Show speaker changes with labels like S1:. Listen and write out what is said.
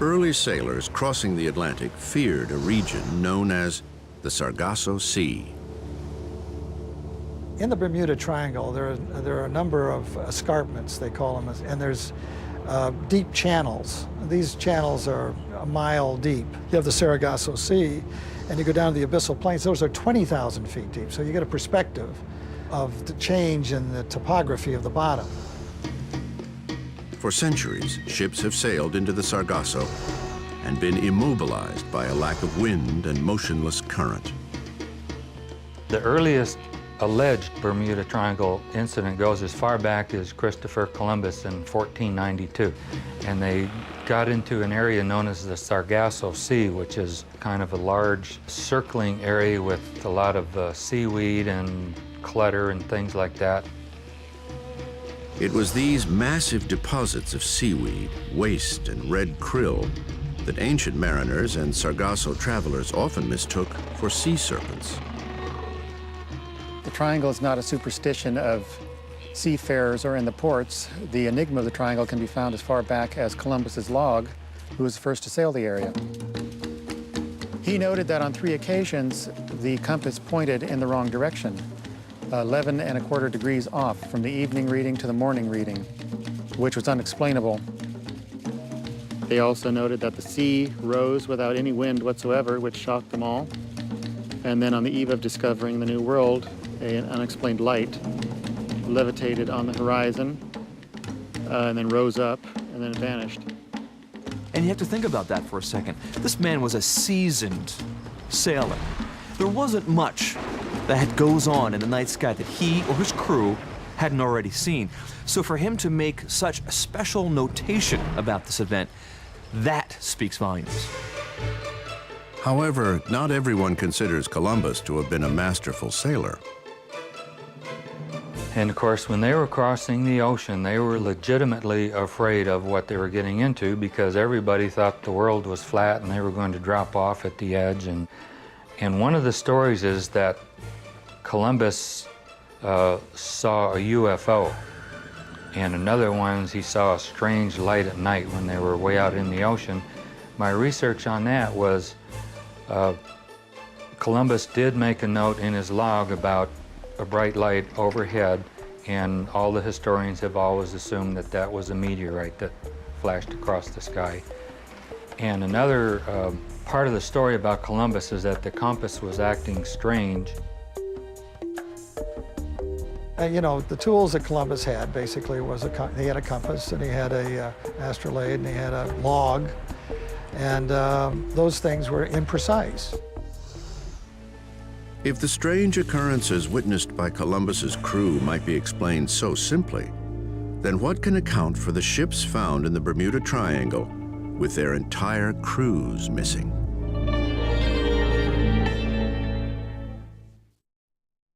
S1: Early sailors crossing the Atlantic feared a region known as the Sargasso Sea.
S2: In the Bermuda Triangle, there are a number of escarpments, they call them, and there's deep channels. These channels are a mile deep. You have the Sargasso Sea, and you go down to the abyssal plains. Those are 20,000 feet deep, so you get a perspective of the change in the topography of the bottom.
S1: For centuries, ships have sailed into the Sargasso and been immobilized by a lack of wind and motionless current.
S3: The earliest alleged Bermuda Triangle incident goes as far back as Christopher Columbus in 1492. And they got into an area known as the Sargasso Sea, which is kind of a large circling area with a lot of seaweed and clutter and things like that.
S1: It was these massive deposits of seaweed, waste, and red krill that ancient mariners and Sargasso travelers often mistook for sea serpents.
S4: The triangle is not a superstition of seafarers or in the ports. The enigma of the triangle can be found as far back as Columbus's log, who was the first to sail the area. He noted that on 3 occasions, the compass pointed in the wrong direction, 11¼ degrees off from the evening reading to the morning reading, which was unexplainable. They also noted that the sea rose without any wind whatsoever, which shocked them all. And then on the eve of discovering the New World, an unexplained light levitated on the horizon and then rose up and then it vanished.
S5: And you have to think about that for a second. This man was a seasoned sailor. There wasn't much that goes on in the night sky that he or his crew hadn't already seen. So for him to make such a special notation about this event, that speaks volumes.
S1: However, not everyone considers Columbus to have been a masterful sailor.
S3: And of course, when they were crossing the ocean, they were legitimately afraid of what they were getting into because everybody thought the world was flat and they were going to drop off at the edge. And one of the stories is that Columbus saw a UFO. And another one is he saw a strange light at night when they were way out in the ocean. My research on that was Columbus did make a note in his log about a bright light overhead, and all the historians have always assumed that that was a meteorite that flashed across the sky. And another part of the story about Columbus is that the compass was acting strange.
S2: You know, the tools that Columbus had basically was he had a compass and he had a astrolabe and he had a log, and those things were imprecise.
S1: If the strange occurrences witnessed by Columbus's crew might be explained so simply, then what can account for the ships found in the Bermuda Triangle with their entire crews missing?